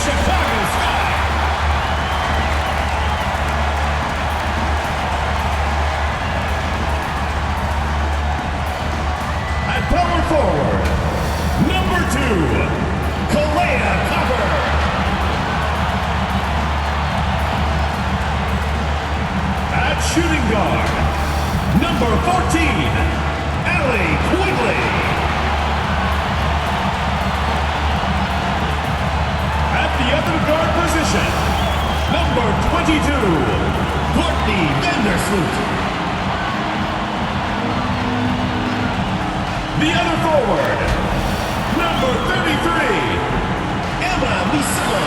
Chicago Sky. At power forward, number 2, Kalea Copper. At shooting guard, number 14, Allie Quigley. At the other guard position, number 22, Courtney Vandersloot. The other forward, number 33, Emma Misilla.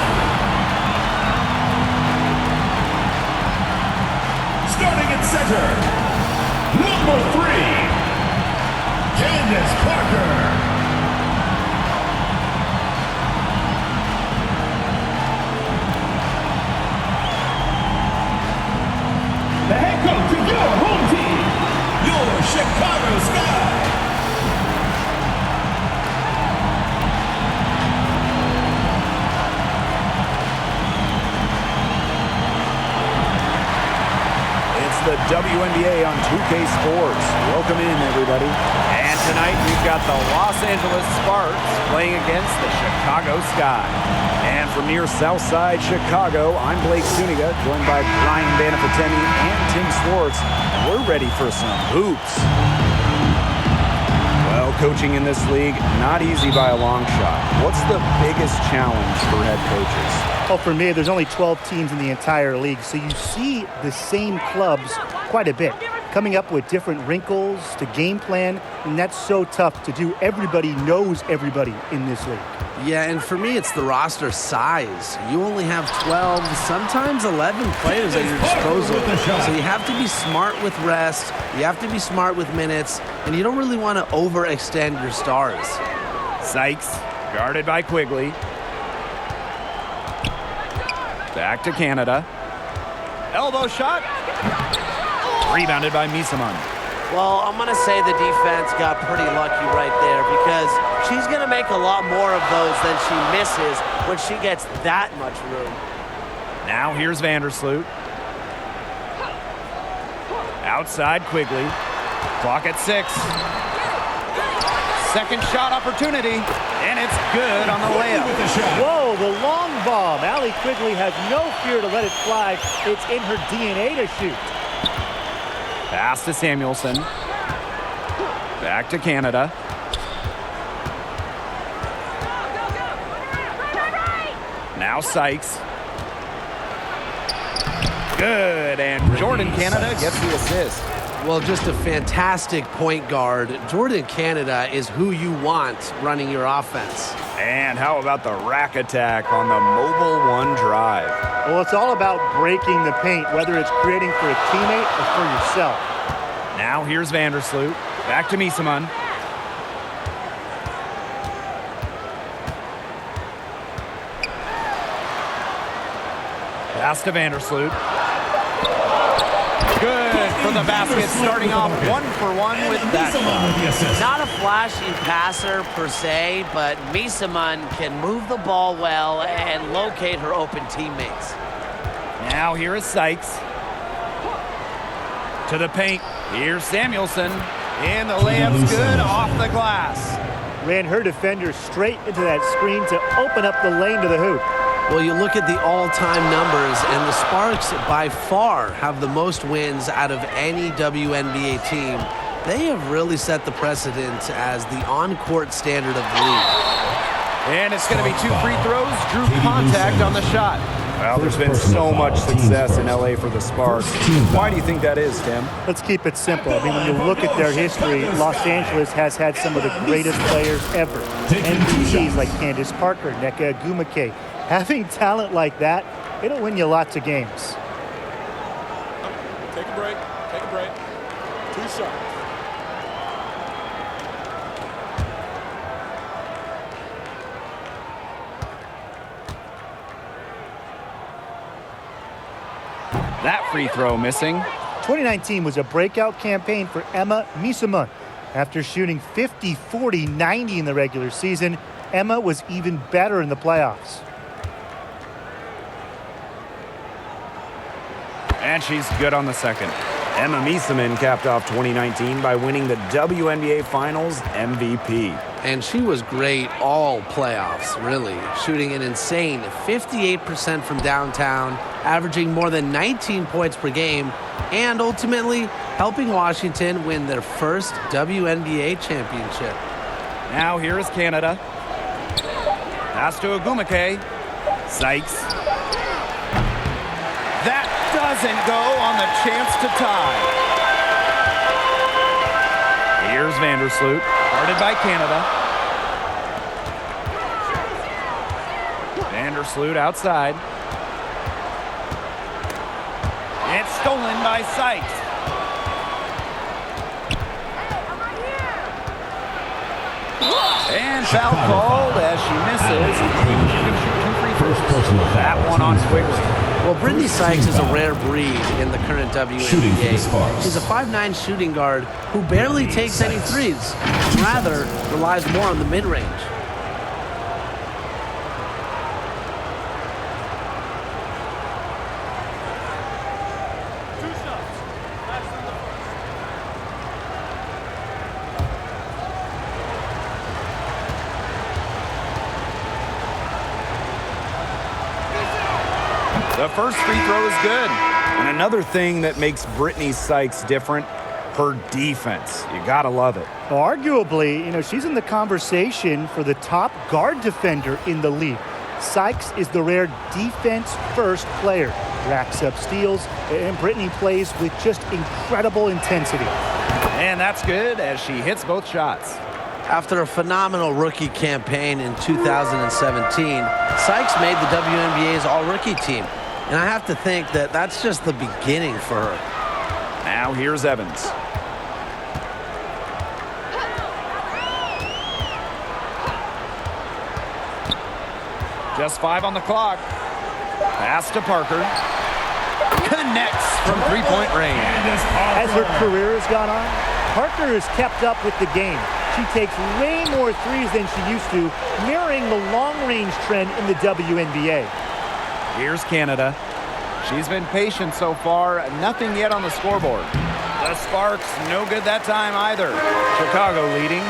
Starting at center, number 3, Candace Parker. The head coach of your home team, your Chicago Sky. The WNBA on 2K Sports. Welcome in, everybody. And tonight we've got the Los Angeles Sparks playing against the Chicago Sky. And from near Southside Chicago, I'm Blake Suniga, joined by Brian Banafitemi and Tim Swartz. And we're ready for some hoops. Well, coaching in this league, not easy by a long shot. What's the biggest challenge for head coaches? Well, for me, there's only 12 teams in the entire league, so you see the same clubs quite a bit, coming up with different wrinkles to game plan, and that's so tough to do. Everybody knows everybody in this league. Yeah, and for me, it's the roster size. You only have 12, sometimes 11 players at your disposal. So you have to be smart with rest, you have to be smart with minutes, and you don't really want to overextend your stars. Sykes, guarded by Quigley. Back to Canada. Elbow shot. Rebounded by Misaman. Well, I'm going to say the defense got pretty lucky right there because she's going to make a lot more of those than she misses when she gets that much room. Now here's Vandersloot. Outside Quigley. Clock at 6. Second shot opportunity, and it's good on the layup. Whoa, the long bomb. Allie Quigley has no fear to let it fly. It's in her DNA to shoot. Pass to Samuelson. Back to Canada. Now Sykes. Good, and Jordan Canada gets the assist. Well, just a fantastic point guard. Jordan Canada is who you want running your offense. And how about the rack attack on the mobile one drive? Well, it's all about breaking the paint, whether it's creating for a teammate or for yourself. Now here's Vandersloot. Back to Misaman. Pass to Vandersloot. Good for the basket, starting off 1-for-1 with that. Not a flashy passer per se, but Misaman can move the ball well and locate her open teammates. Now here is Sykes. To the paint. Here's Samuelson. And the layup's good off the glass. Ran her defender straight into that screen to open up the lane to the hoop. Well, you look at the all-time numbers, and the Sparks by far have the most wins out of any WNBA team. They have really set the precedent as the on-court standard of the league. And it's going to be 2 free throws. Drew contact on the shot. Well, there's been so much success in LA for the Sparks. Why do you think that is, Tim? Let's keep it simple. I mean, when you look at their history, Los Angeles has had some of the greatest players ever. MVPs like Candace Parker, Nneka Agumake. Having talent like that, it'll win you lots of games. Take a break. Take a break. 2 shots. That free throw missing. 2019 was a breakout campaign for Emma Misaman. After shooting 50, 40, 90 in the regular season, Emma was even better in the playoffs. And she's good on the second. Emma Miesemann capped off 2019 by winning the WNBA Finals MVP. And she was great all playoffs, really, shooting an insane 58% from downtown, averaging more than 19 points per game, and ultimately helping Washington win their first WNBA championship. Now here is Canada. Pass to Agumake. Sykes. That doesn't go on the chance to tie. Here's Vandersloot, guarded by Canada. Vandersloot outside. It's stolen by Sykes. And foul called as she misses. First personal foul. That one on Quigley. Well, Brittany Sykes is a rare breed in the current Shooting for the WNBA. Sparks. She's a 5'9" shooting guard who barely takes any threes, rather relies more on the mid-range. The first free throw is good. And another thing that makes Brittany Sykes different, her defense. You gotta love it. Arguably, she's in the conversation for the top guard defender in the league. Sykes is the rare defense-first player. Racks up steals, and Brittany plays with just incredible intensity. And that's good as she hits both shots. After a phenomenal rookie campaign in 2017, Sykes made the WNBA's all-rookie team. And I have to think that that's just the beginning for her. Now here's Evans. Just 5 on the clock. Pass to Parker. Connects from three-point range. As her career has gone on, Parker has kept up with the game. She takes way more threes than she used to, mirroring the long-range trend in the WNBA. Here's Canada. She's been patient so far. Nothing yet on the scoreboard. The Sparks, no good that time either. Chicago leading.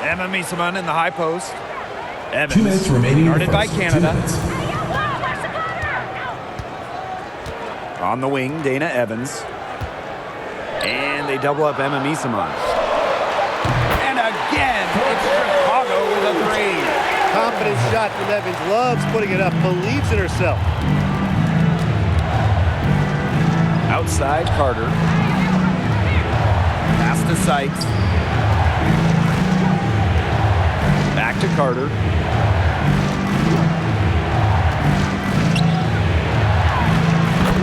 Emma Miesemann in the high post. Evans, 2 minutes remaining. guarded by First, 2 Canada. minutes. On the wing, Dana Evans. And they double up Emma Miesemann. And again, it's Chicago with a three. Confident shot from Evans. Loves putting it up. Believes in herself. Outside, Carter. Pass to Sykes. Back to Carter.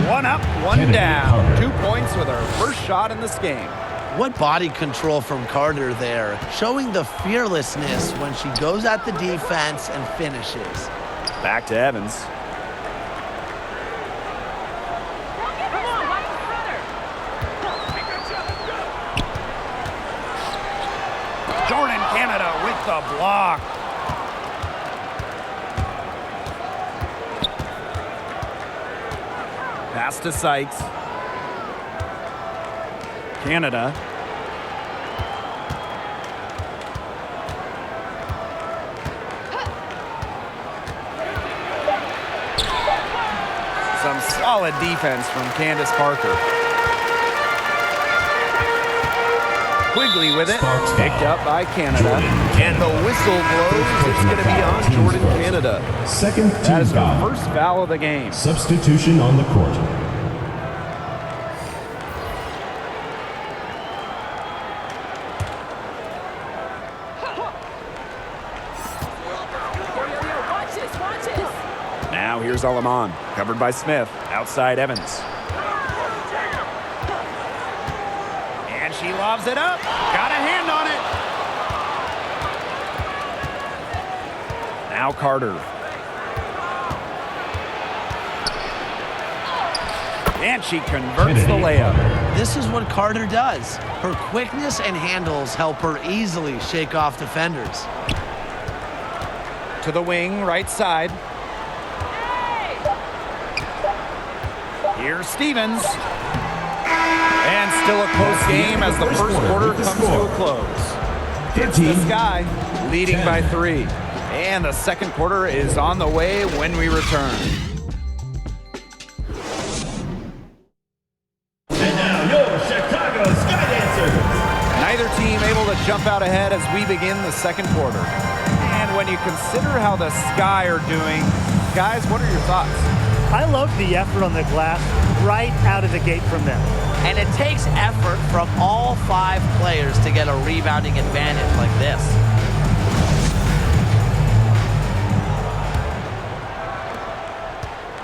One up, one Kennedy down. Carter. 2 points with her first shot in this game. What body control from Carter there, showing the fearlessness when she goes at the defense and finishes. Back to Evans. Jordan Canada with the block. Pass to Sykes. Canada. Some solid defense from Candace Parker. Quigley with it, Sparks foul. picked up by Canada. And the whistle blows. It's going to be on Jordan Canada. Second That team is her foul. first foul of the game. Substitution on the court. Now here's Alaman, covered by Smith. Outside Evans. And she lobs it up. Got a hand on it. Now Carter. And she converts the layup. This is what Carter does. Her quickness and handles help her easily shake off defenders. To the wing, right side. Here's Stevens. And still a close game as the first quarter comes to a close. It's the Sky leading by 3. And the second quarter is on the way when we return. And now your Chicago Sky Dancers. Neither team able to jump out ahead as we begin the second quarter. And when you consider how the Sky are doing, guys, what are your thoughts? I love the effort on the glass right out of the gate from them. And it takes effort from all 5 players to get a rebounding advantage like this.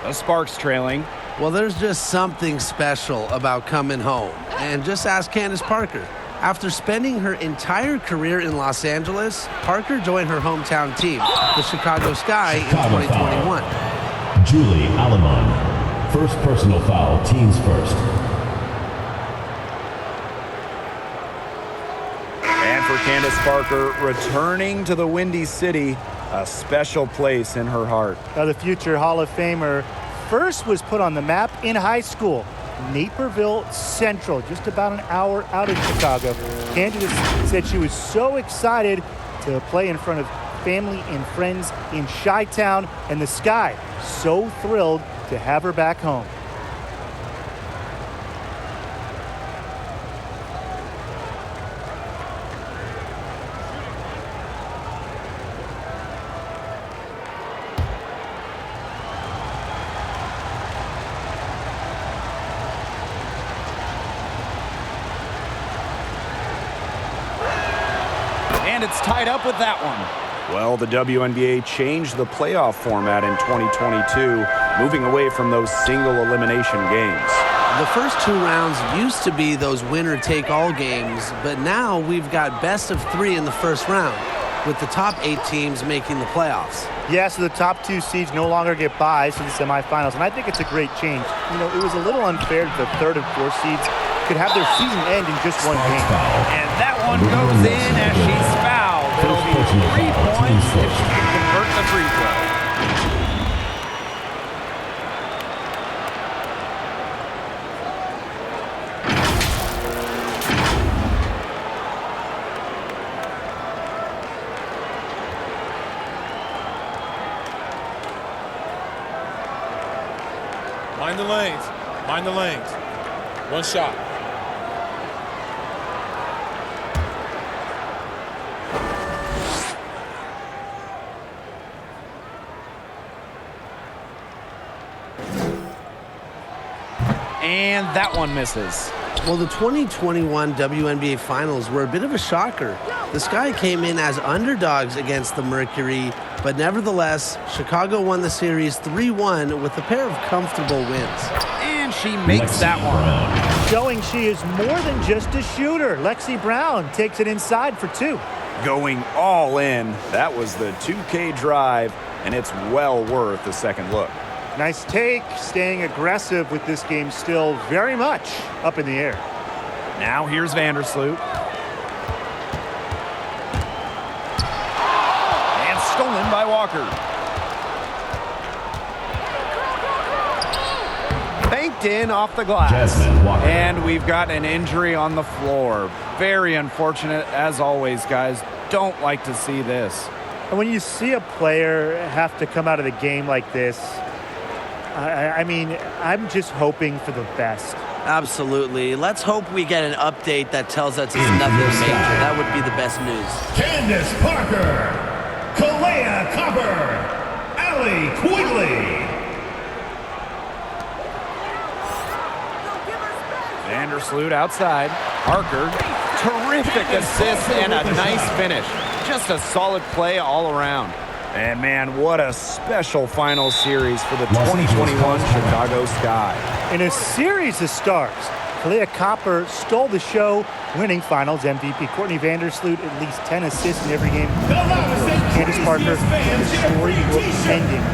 The Sparks trailing. Well, there's just something special about coming home. And just ask Candace Parker. After spending her entire career in Los Angeles, Parker joined her hometown team, the Chicago Sky, in 2021. Julie Alamon. First personal foul, teams first. And for Candace Parker, returning to the Windy City, a special place in her heart. Now, the future Hall of Famer first was put on the map in high school, Naperville Central, just about an hour out of Chicago. Candace said she was so excited to play in front of family and friends in Chi-Town, and the Sky so thrilled to have her back home. And it's tied up with that one. Well, the WNBA changed the playoff format in 2022, moving away from those single elimination games. The first 2 rounds used to be those winner-take-all games, but now we've got best of 3 in the first round, with the top 8 teams making the playoffs. Yeah, so the top 2 seeds no longer get buys to the semifinals, and I think it's a great change. You know, it was a little unfair that the 3rd and 4th seeds could have their season end in just one game. And that one goes in as she's fouled. It'll be 3 points if she can convert the free throw. Mind the lanes. Mind the lanes. One shot. And that one misses. Well, the 2021 WNBA Finals were a bit of a shocker. The Sky came in as underdogs against the Mercury, but nevertheless, Chicago won the series 3-1 with a pair of comfortable wins. And she makes that one. Showing she is more than just a shooter. Lexi Brown takes it inside for 2. Going all in. That was the 2K drive, and it's well worth a second look. Nice take, staying aggressive with this game still very much up in the air. Now here's Vandersloot. And stolen by Walker. Banked in off the glass. Jasmine Walker. And we've got an injury on the floor. Very unfortunate, as always, guys. Don't like to see this. And when you see a player have to come out of the game like this, I mean, I'm just hoping for the best. Absolutely. Let's hope we get an update that tells us it's nothing major. That would be the best news. Candace Parker. Kalea Copper. Allie Quigley. Vandersloot outside. Parker. Terrific assist and a nice finish. Just a solid play all around. And man, what a special final series for the 2021 Chicago Sky. In a series of stars, Kalea Copper stole the show, winning Finals MVP. Courtney Vandersloot, at least 10 assists in every game. Candace Parker, the storybook ending.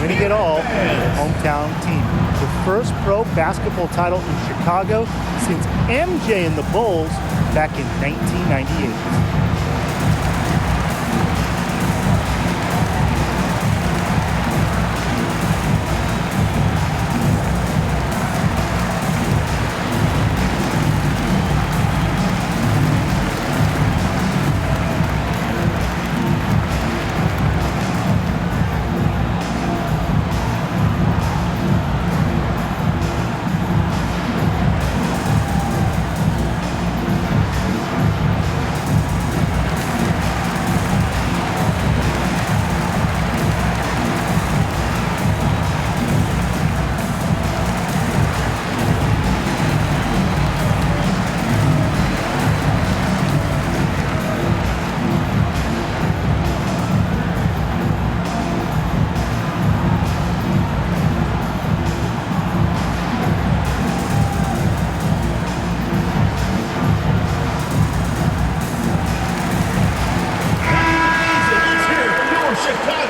Winning it all for the hometown team. The first pro basketball title in Chicago since MJ and the Bulls back in 1998.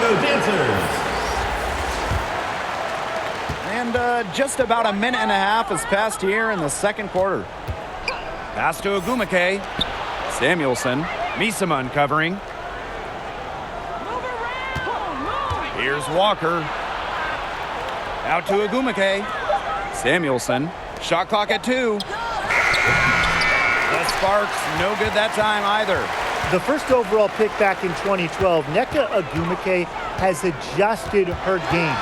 Chicago dancers. And just about a minute and a half has passed here in the second quarter. Pass to Agumake. Samuelson. Misama covering. Here's Walker. Out to Agumake. Samuelson. Shot clock at 2. The Sparks, no good that time either. The first overall pick back in 2012, Nneka Agumake has adjusted her game,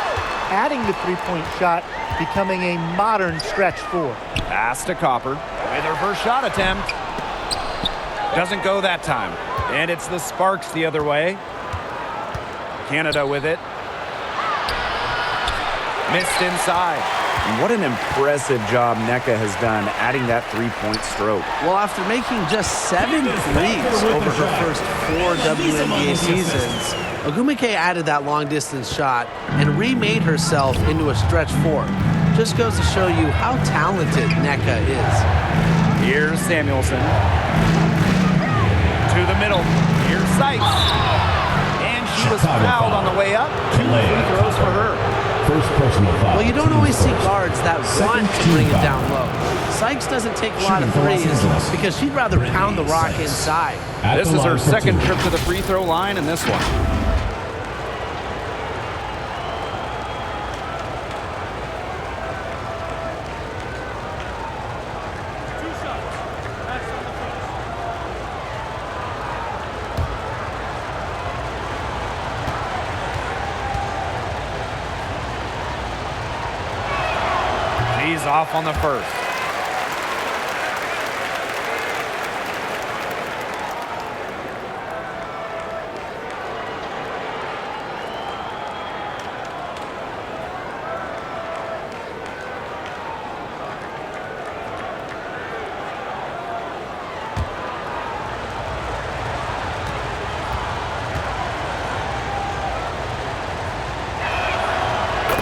adding the three-point shot, becoming a modern stretch 4. Pass to Copper with her first shot attempt. Doesn't go that time. And it's the Sparks the other way. Canada with it. Missed inside. And what an impressive job Nneka has done adding that three-point stroke. Well, after making just 7 threes over her first 4 WNBA seasons, Agumake added that long-distance shot and remade herself into a stretch 4. Just goes to show you how talented Nneka is. Here's Samuelson. To the middle. Here's Sykes. And she was fouled on the way up. 2 free throws for her. First personal foul. Well, you don't always see guards that want to bring it down low. Sykes doesn't take a lot of threes because she'd rather pound the rock inside. This is her second trip to the free throw line in this one. She's off on the first.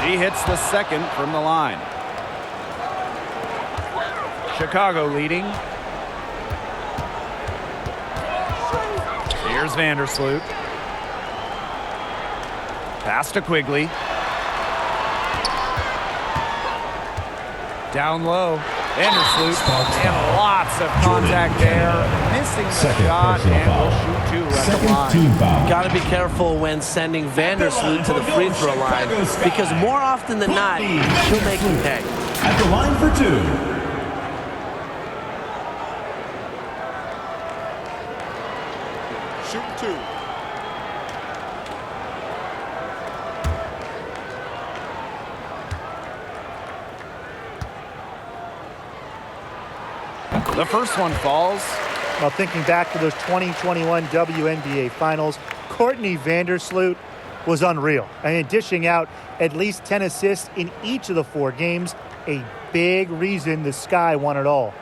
She hits the second from the line. Chicago leading. Here's Vandersloot. Pass to Quigley. Down low. Vandersloot. And lots of contact there. Missing the shot and will shoot 2 at the line. Got to be careful when sending Vandersloot to the free throw line because more often than not, she'll make you pay. At the line for 2. Shoot 2. The first one falls. Well, thinking back to those 2021 WNBA Finals, Courtney Vandersloot was unreal. I mean, dishing out at least 10 assists in each of the 4 games, a big reason the Sky won it all.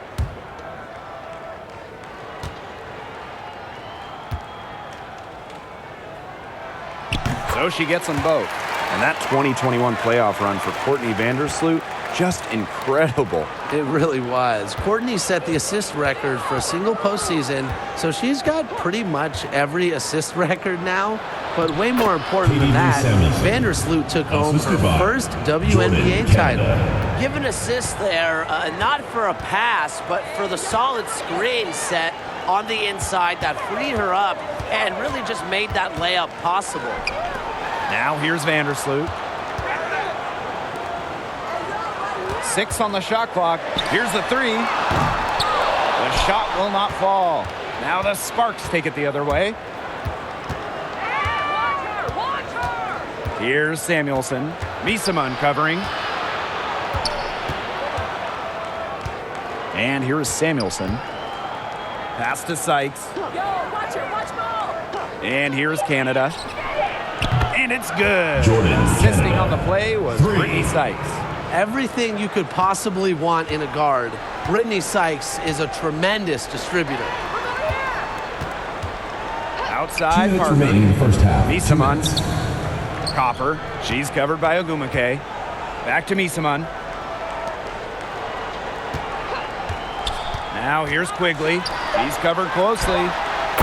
So she gets them both. And that 2021 playoff run for Courtney Vandersloot, just incredible. It really was. Courtney set the assist record for a single postseason, so she's got pretty much every assist record now. But way more important than that, Vandersloot took home her first WNBA title. Give an assist there, not for a pass, but for the solid screen set on the inside that freed her up and really just made that layup possible. Now here's Vandersloot. 6 on the shot clock. Here's the 3. The shot will not fall. Now the Sparks take it the other way. Here's Samuelson. Misama covering. And here's Samuelson. Pass to Sykes. And here's Canada. And it's good. Assisting on the play was Brittany Sykes. Everything you could possibly want in a guard, Brittany Sykes is a tremendous distributor. Outside, 2 minutes Parker. remaining in the first half. Misama. Copper. She's covered by Agumake. Back to Misama. Now here's Quigley. She's covered closely.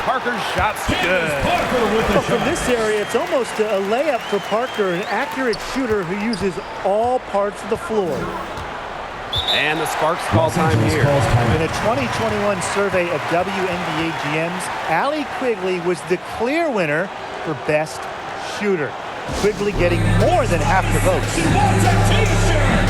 Parker's shot's Candace good. Parker with the Well, from shot. this area, it's almost a layup for Parker, an accurate shooter who uses all parts of the floor. And the Sparks call time here. In a 2021 survey of WNBA GMs, Allie Quigley was the clear winner for best shooter. Quigley getting more than half the votes. She wants a t-shirt.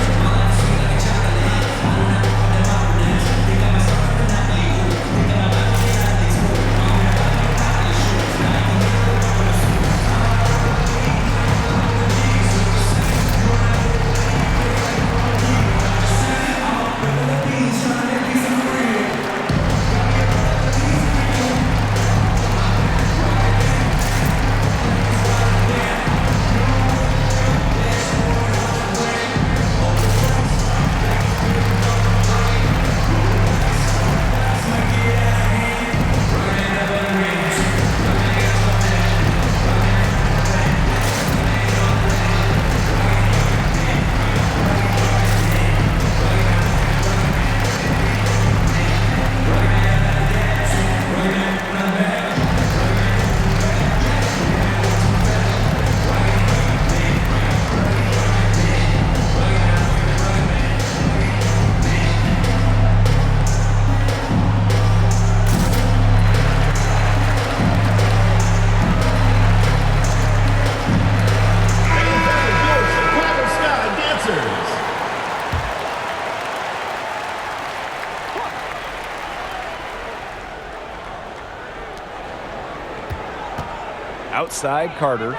Outside Carter.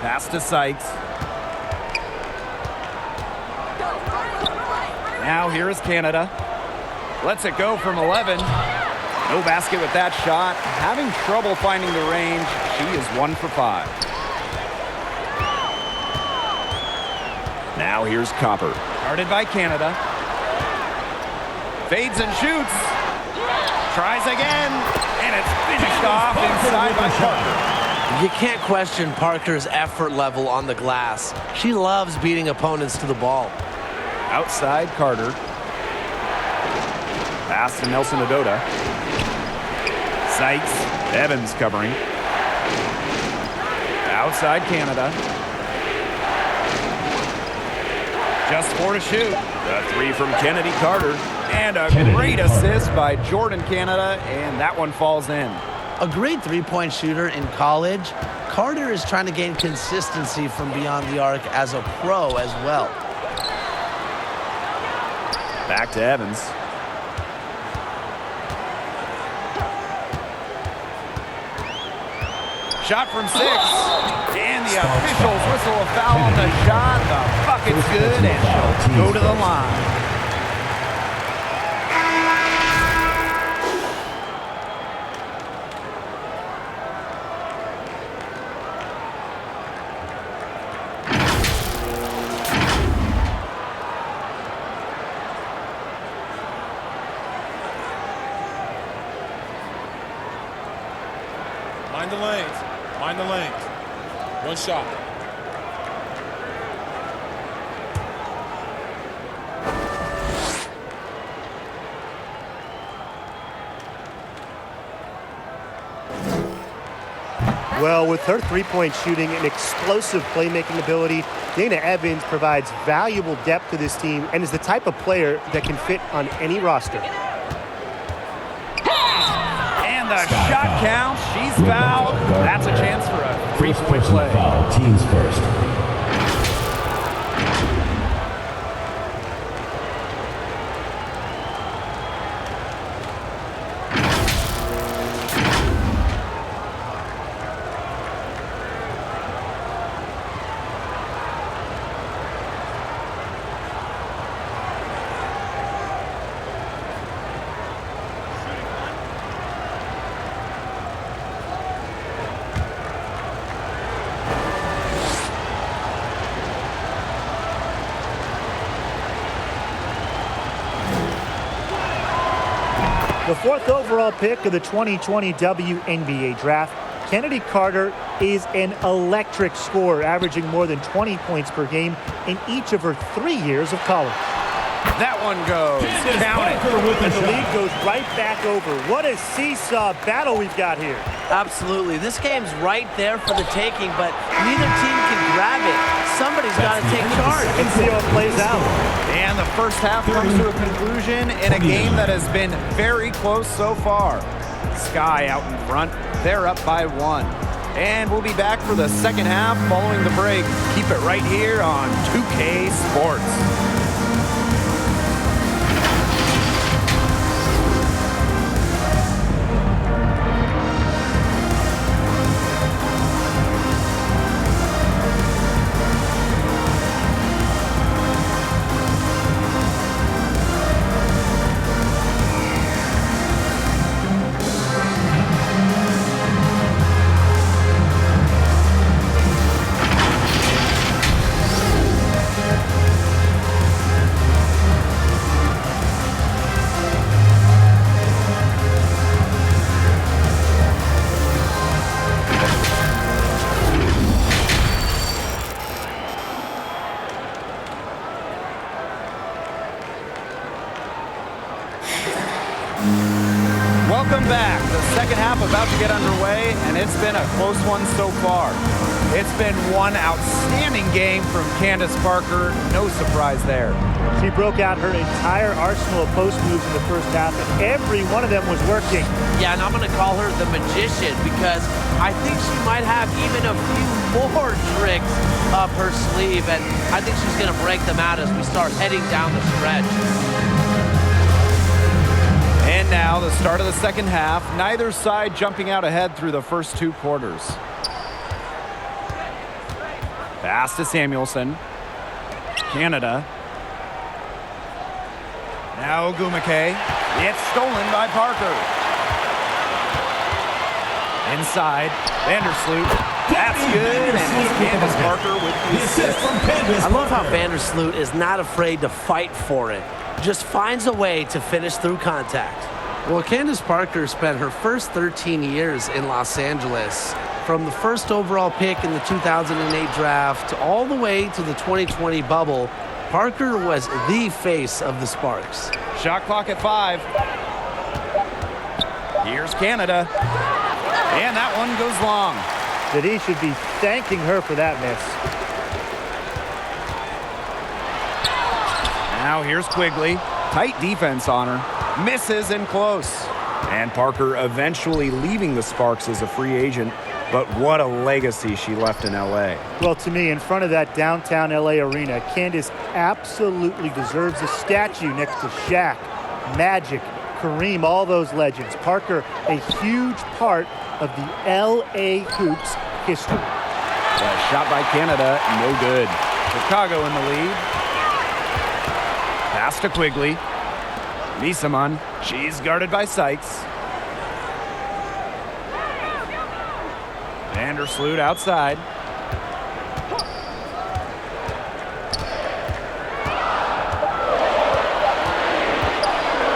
Pass to Sykes. Now here is Canada. Lets it go from 11. No basket with that shot. Having trouble finding the range. She is 1 for 5. Now here's Copper. Guarded by Canada. Fades and shoots. Tries again, and it's finished off inside by Parker. You can't question Parker's effort level on the glass. She loves beating opponents to the ball. Outside Carter. Pass to Nelson Adota. Sykes. Evans covering. Outside Canada. Just 4 to shoot. The 3 from Kennedy Carter. And a great assist by Jordan Canada, and that one falls in. A great three-point shooter in college, Carter is trying to gain consistency from beyond the arc as a pro as well. Back to Evans. Shot from 6. And the officials whistle a foul on the shot. The bucket's good, and she'll go to the line. Mind the lanes. Mind the lanes. One shot. Well, with her three-point shooting and explosive playmaking ability, Dana Evans provides valuable depth to this team and is the type of player that can fit on any roster. And the shot counts. She's fouled. That's a chance for a three-point play. Foul, teams first. The 4th overall pick of the 2020 WNBA draft, Kennedy Carter is an electric scorer, averaging more than 20 points per game in each of her 3 years of college. That one goes. Count it. And the lead goes right back over. What a seesaw battle we've got here. Absolutely. This game's right there for the taking, but neither team can grab it. Somebody's got to take charge. Let's see how it plays out. And the first half comes to a conclusion in a game that has been very close so far. Sky out in front. They're up by 1. And we'll be back for the second half following the break. Keep it right here on 2K Sports. Welcome back. The second half about to get underway, and it's been a close one so far. It's been one outstanding game from Candace Parker. No surprise there. She broke out her entire arsenal of post moves in the first half, and every one of them was working. Yeah, and I'm going to call her the magician because I think she might have even a few more tricks up her sleeve, and I think she's going to break them out as we start heading down the stretch. And now the start of the second half. Neither side jumping out ahead through the first 2 quarters. Pass to Samuelson. Canada. Now Ogumake. It's stolen by Parker. Inside. Vandersloot. That's good. And it's Candace Parker with the assist. I love how Vandersloot is not afraid to fight for it. Just finds a way to finish through contact. Well, Candace Parker spent her first 13 years in Los Angeles, from the first overall pick in the 2008 draft all the way to the 2020 bubble. Parker was the face of the Sparks. Shot clock at 5. Here's Canada. And that one goes long. That he should be thanking her for that miss. Now here's Quigley. Tight defense on her. Misses and close. And Parker eventually leaving the Sparks as a free agent. But what a legacy she left in L.A. Well, to me, in front of that downtown L.A. arena, Candace absolutely deserves a statue next to Shaq, Magic, Kareem, all those legends. Parker, a huge part of the L.A. Hoops history. Shot by Canada, no good. Chicago in the lead. Pass to Quigley. Misaman, she's guarded by Sykes. Vandersloot outside.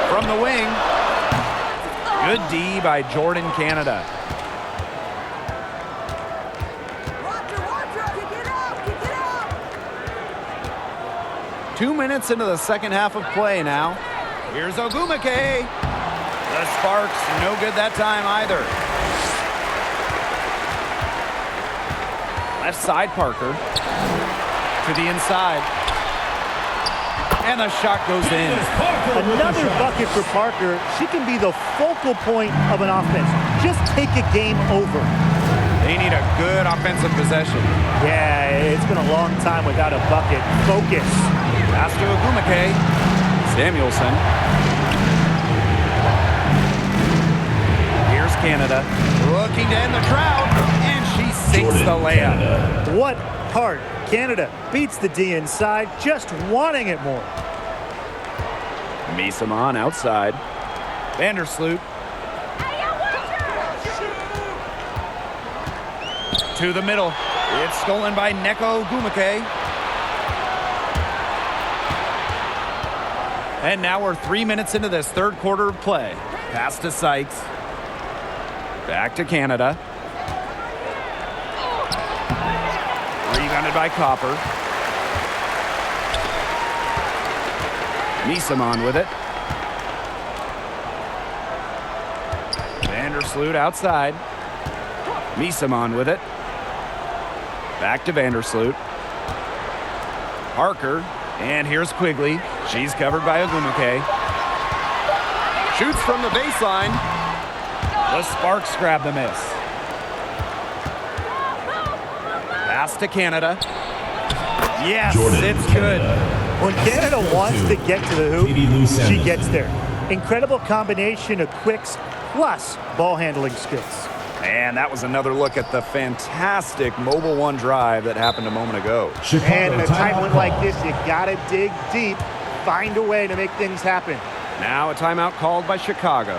From the wing. Good D by Jordan Canada. Roger, 2 minutes into the second half of play now. Here's Ogumake. The Sparks, no good that time either. Left side, Parker. To the inside. And the shot goes in. Another bucket for Parker. She can be the focal point of an offense. Just take a game over. They need a good offensive possession. Yeah, it's been a long time without a bucket. Focus. Pass to Ogumake. Samuelson. Here's Canada. Looking to end the drought. And she sinks the layup. Canada. What part? Canada beats the D inside, just wanting it more. Misaman outside. Vandersloot. To the middle. It's stolen by Neko Ogumake. And now we're 3 minutes into this third quarter of play. Pass to Sykes. Back to Canada. Rebounded by Copper. Misamon with it. Vandersloot outside. Misamon with it. Back to Vandersloot. Parker, and here's Quigley. She's covered by Ogumake. Shoots from the baseline. The Sparks grab the miss. Pass to Canada. Yes, it's good. When Canada wants to get to the hoop, she gets there. Incredible combination of quicks plus ball handling skills. And that was another look at the fantastic Mobile One drive that happened a moment ago. And in a tight one like this, you gotta dig deep, find a way to make things happen. Now a timeout called by Chicago.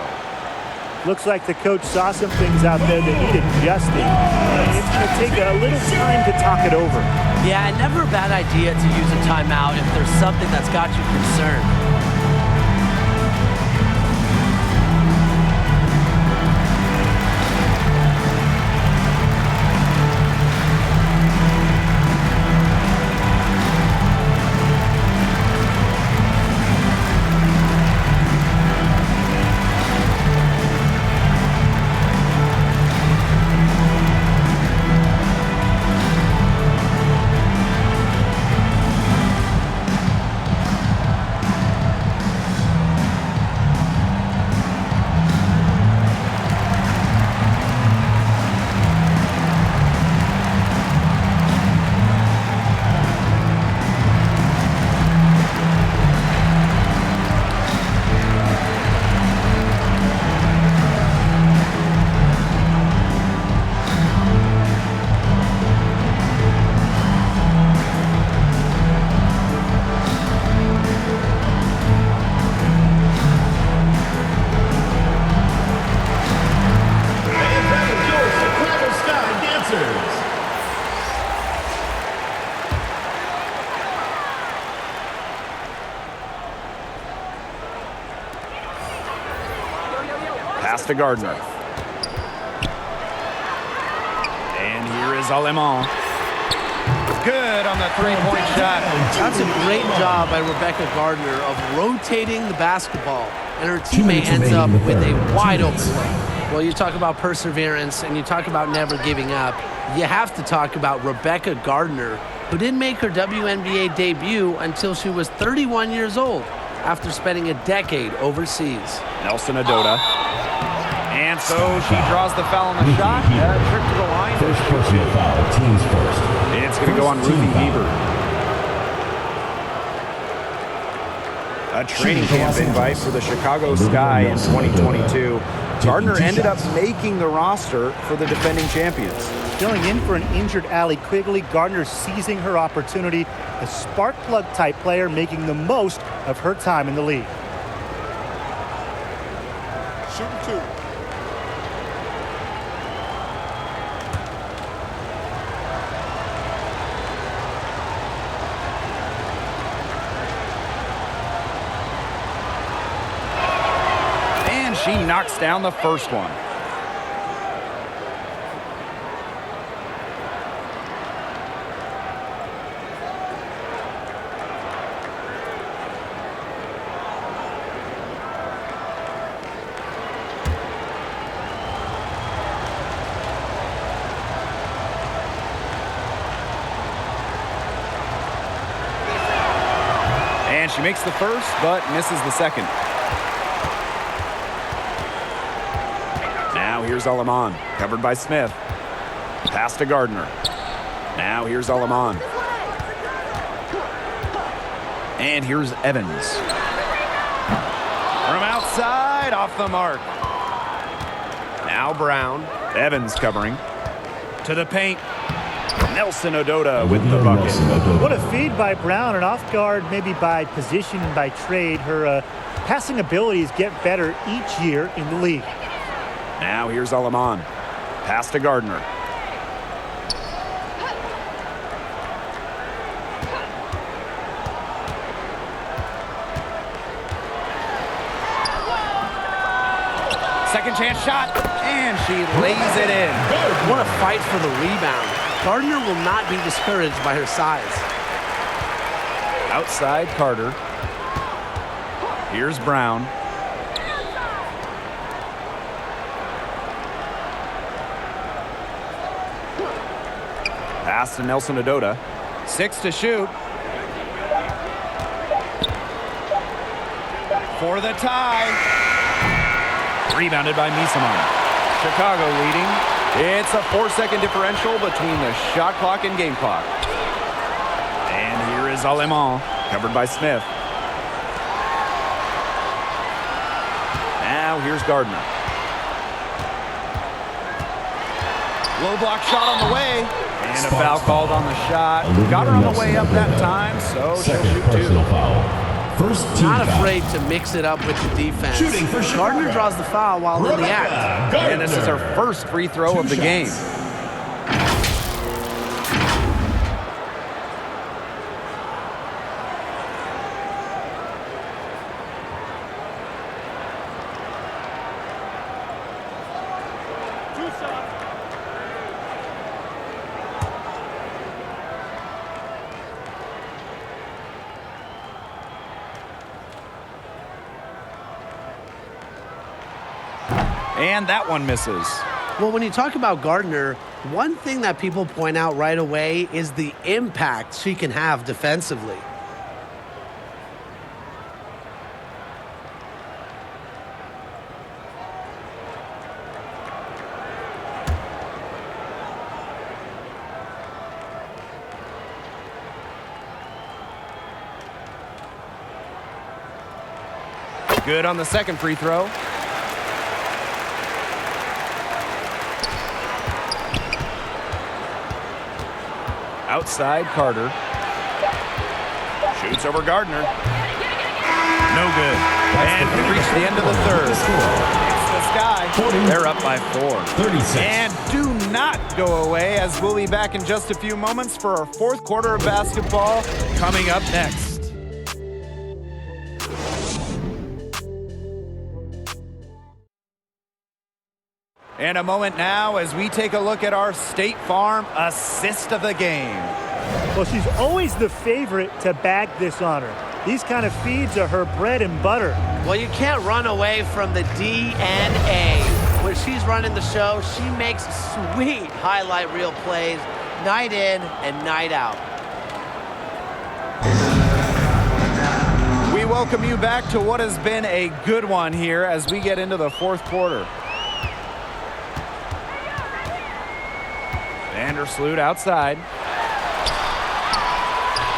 Looks like the coach saw some things out there that need adjusting. It's going to take a little time to talk it over. Yeah, and never a bad idea to use a timeout if there's something that's got you concerned. Pass to Gardner. And here is Alemán. Good on the three-point shot. That's a great job by Rebecca Gardner of rotating the basketball, and her teammate ends up with a wide open play. Well, you talk about perseverance and you talk about never giving up. You have to talk about Rebecca Gardner, who didn't make her WNBA debut until she was 31 years old after spending a decade overseas. Nelson Adota. And so she draws the foul on the shot. Trip to the line. First personal foul, teams first. It's going to go on Ruthie Hebert. A training camp invite for the Chicago Sky in 2022. Gardner ended up making the roster for the defending champions. Filling in for an injured Allie Quigley, Gardner seizing her opportunity. A spark plug type player making the most of her time in the league. Shooting two. And she knocks down the first one. And she makes the first, but misses the second. Now here's Alemán, covered by Smith. Pass to Gardner. Now here's Alemán. And here's Evans. From outside, off the mark. Now Brown. Evans covering. To the paint. Nelson Adota with the bucket. What a feed by Brown, and off guard, maybe by position and by trade. Her passing abilities get better each year in the league. Now here's Alemán. Pass to Gardner. Second chance shot, and she lays it in. What a fight for the rebound. Gardner will not be discouraged by her size. Outside Carter. Here's Brown. Pass to Nelson Adota. 6 to shoot. For the tie. Rebounded by Misamon. Chicago leading. It's a 4-second differential between the shot clock and game clock. And here is Alemán, covered by Smith. Now here's Gardner. Low block shot on the way. And a foul called on the shot. Got her on the way up that time, so she'll shoot 2. First team Not foul. afraid to mix it up with the defense. Shooting for Chicago. Gardner draws the foul while in the act. And this is her first free throw of the game. And that one misses. Well, when you talk about Gardner, one thing that people point out right away is the impact she can have defensively. Good on the second free throw. Outside, Carter. Shoots over Gardner. No good. And we reach the end of the third. It's the Sky. They're up by 4. 36. And do not go away, as we'll be back in just a few moments for our fourth quarter of basketball coming up next. And a moment now as we take a look at our State Farm assist of the game. Well, she's always the favorite to bag this honor. These kind of feeds are her bread and butter. Well, you can't run away from the DNA. When she's running the show, she makes sweet highlight reel plays night in and night out. We welcome you back to what has been a good one here as we get into the fourth quarter. Vandersloot outside.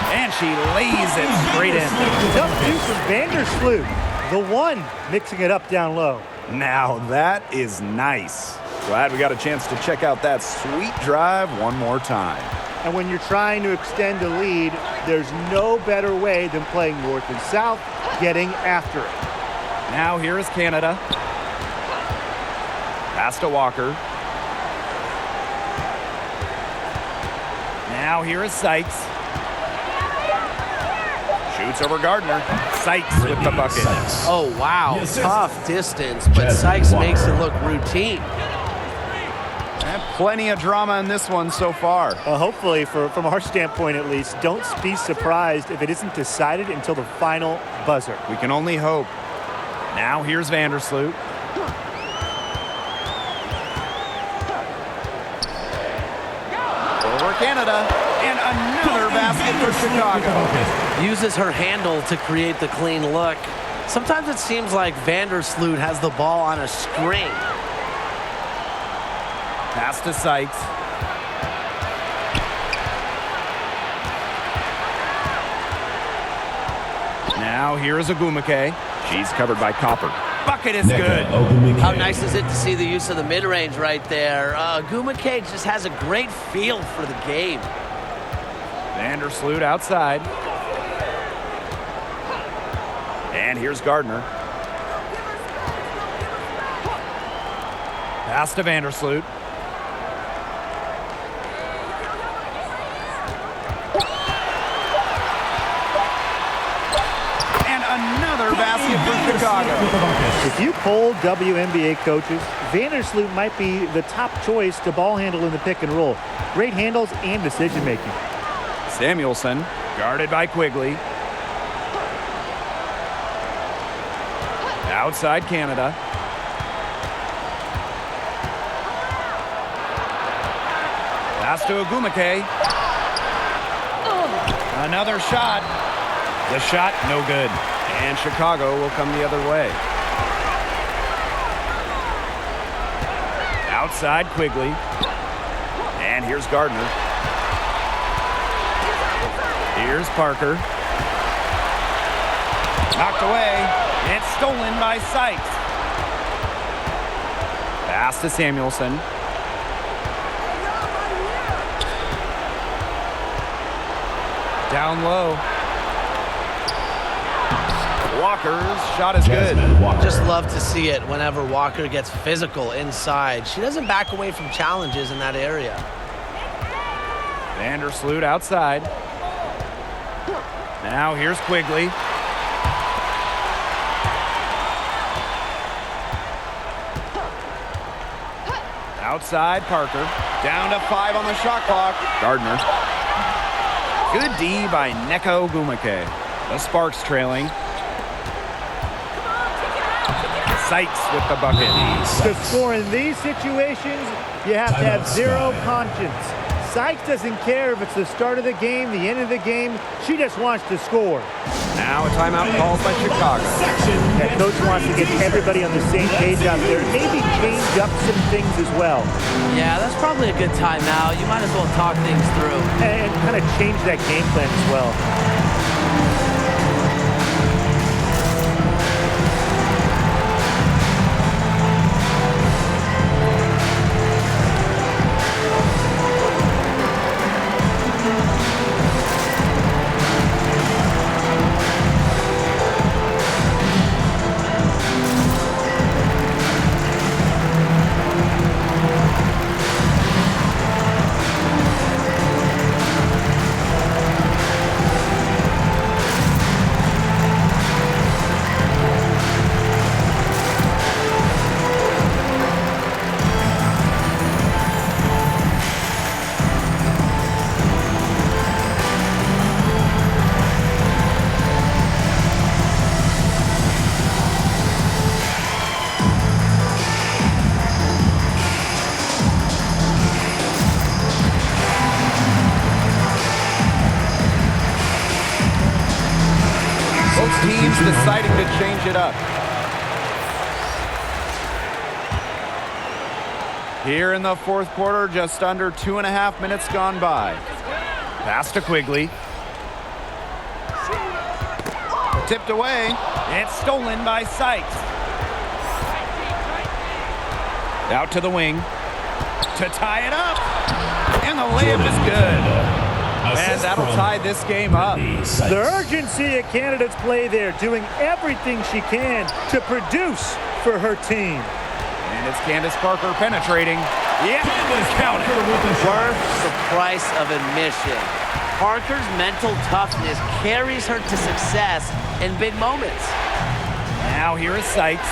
And she lays it straight in. Tough do from Vandersloot, the one mixing it up down low. Now that is nice. Glad we got a chance to check out that sweet drive one more time. And when you're trying to extend a lead, there's no better way than playing north and south, getting after it. Now here is Canada. Pass to Walker. Now here is Sykes. Shoots over Gardner. Sykes with the bucket. Oh, wow. Yes, Tough distance, but Sykes makes it look routine. And plenty of drama in this one so far. Well, hopefully, from our standpoint at least, don't be surprised if it isn't decided until the final buzzer. We can only hope. Now here's Vandersloot. Over Canada. And another basket for Chicago. Uses her handle to create the clean look. Sometimes it seems like Vandersloot has the ball on a string. Pass to Sykes. Now here is Agumake. She's covered by Copper. Bucket is good. How nice is it to see the use of the mid-range right there? Agumake just has a great feel for the game. Vandersloot outside. And here's Gardner. Pass to Vandersloot. And another basket for Chicago. If you poll WNBA coaches, Vandersloot might be the top choice to ball handle in the pick and roll. Great handles and decision making. Samuelson, guarded by Quigley. Outside Canada. Pass to Agumake. Another shot. The shot, no good. And Chicago will come the other way. Outside Quigley. And here's Gardner. Here's Parker. Knocked away. It's stolen by Sykes. Pass to Samuelson. Down low. Walker's shot is good. Just love to see it whenever Walker gets physical inside. She doesn't back away from challenges in that area. Vandersloot outside. Now here's Quigley. Outside Parker. Down to 5 on the shot clock. Gardner. Good D by Neko Gumake. The Sparks trailing. Sykes with the bucket. To score in these situations, you have to have zero conscience. Sykes doesn't care if it's the start of the game, the end of the game. She just wants to score. Now a timeout called by Chicago. Yeah, coach wants to get everybody on the same page out there. Maybe change up some things as well. Yeah, that's probably a good timeout. You might as well talk things through. And kind of change that game plan as well. Teams deciding to change it up. Here in the fourth quarter, just under 2.5 minutes gone by. Pass to Quigley. Tipped away. It's stolen by Sykes. Out to the wing. To tie it up. And the layup is good. And that'll tie this game up. The urgency at Canada's play there, doing everything she can to produce for her team. And it's Candace Parker penetrating. Yeah, count it. Worth the price of admission. Parker's mental toughness carries her to success in big moments. Now here is Sykes.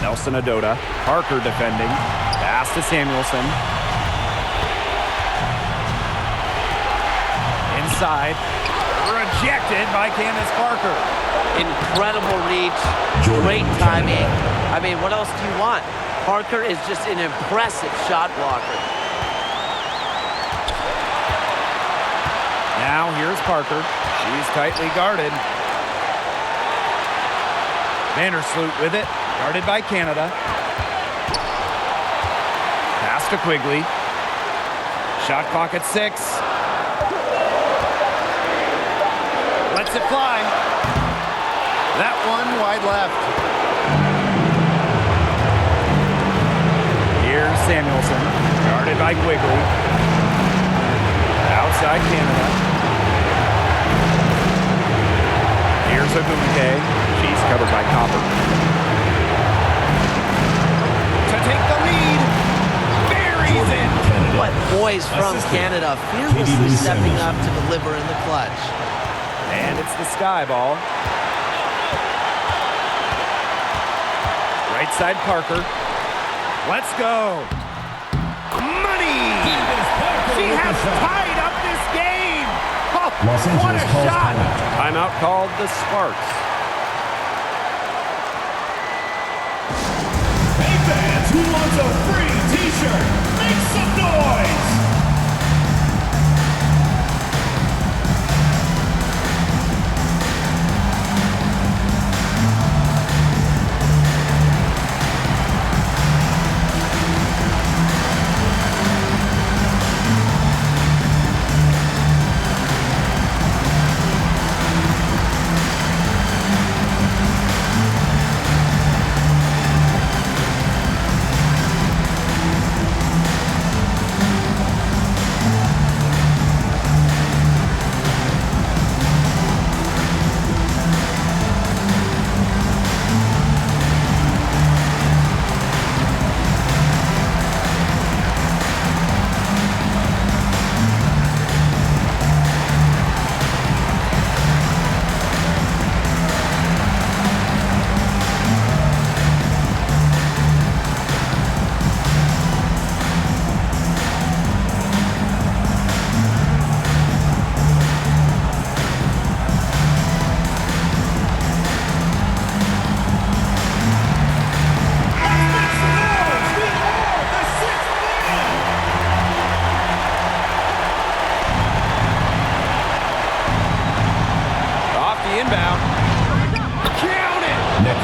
Nelson Adota. Parker defending. Pass to Samuelson. Inside. Rejected by Candace Parker. Incredible reach. Great timing. I mean, what else do you want? Parker is just an impressive shot blocker. Now here's Parker. She's tightly guarded. Vandersloot with it. Guarded by Canada. Pass to Quigley. Shot clock at 6. Lets it fly. That one wide left. Here's Samuelson. Guarded by Quigley. Outside Canada. Here's Agumake. She's covered by Copper. To take the lead. Buries it. What poise from Canada, fearlessly stepping up to deliver in the clutch. And it's the Sky ball. Right side Parker. Let's go. Money! She has tied up this game. Oh, what a shot! Timeout called the Sparks. wants a free t-shirt, make some noise!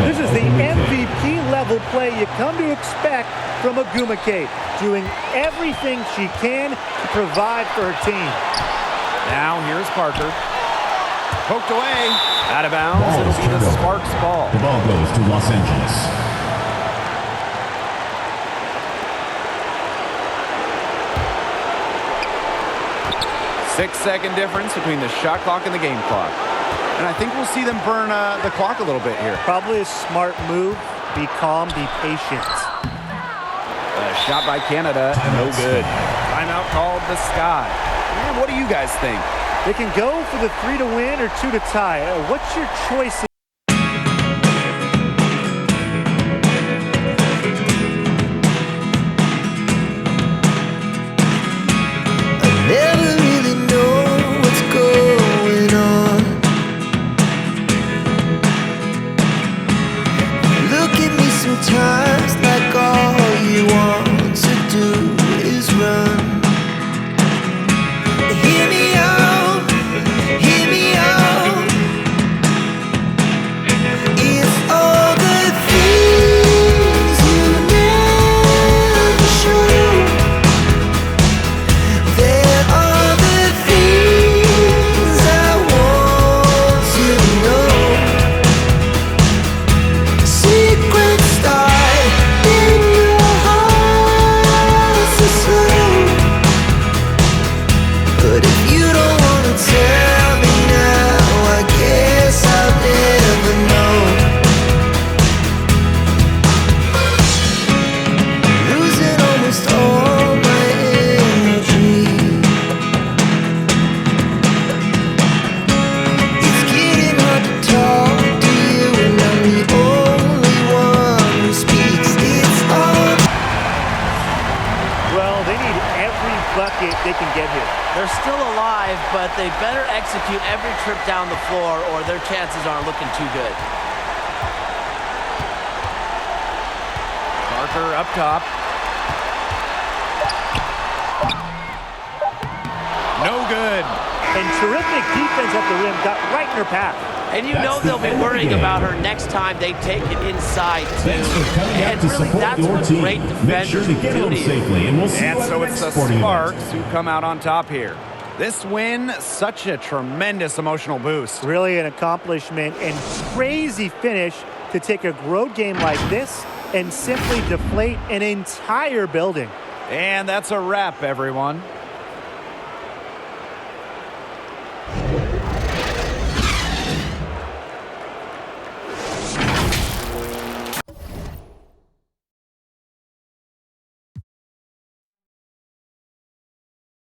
This is the MVP level play you come to expect from Agumake, doing everything she can to provide for her team. Now here's Parker. Poked away. Out of bounds. It'll be the Sparks ball. The ball goes to Los Angeles. Six-second difference between the shot clock and the game clock. And I think we'll see them burn the clock a little bit here. Probably a smart move. Be calm, be patient. Shot by Canada, no good. Timeout called the Sky. Man, what do you guys think? They can go for the 3 to win or 2 to tie. What's your choice? Never really know what's going on. Look at me sometimes like all you want to do is run. Hear me out, hear me out. It's all the things you never show. There are the things I want to know. Secrets start in your heart so slow. But if you don't wanna tell me now, I guess I'll never know. Losing almost all my energy. It's getting hard to talk to you, and I'm the only one who speaks. It's all Well, they need every bucket they can get here. They're still alive, but they better execute every trip down the floor or their chances aren't looking too good. Parker up top. No good. And terrific defense at the rim got right in her path. And you That's know the they'll be end of the worrying game. about her next time they take it inside, too. Thanks for coming out And to really, support that's your what team. great Make sure defenders to get do home to you. safely, and we'll see And you at so the it's next the sporting event. Sparks who come out on top here. This win, such a tremendous emotional boost. Really an accomplishment and crazy finish to take a road game like this and simply deflate an entire building. And that's a wrap, everyone.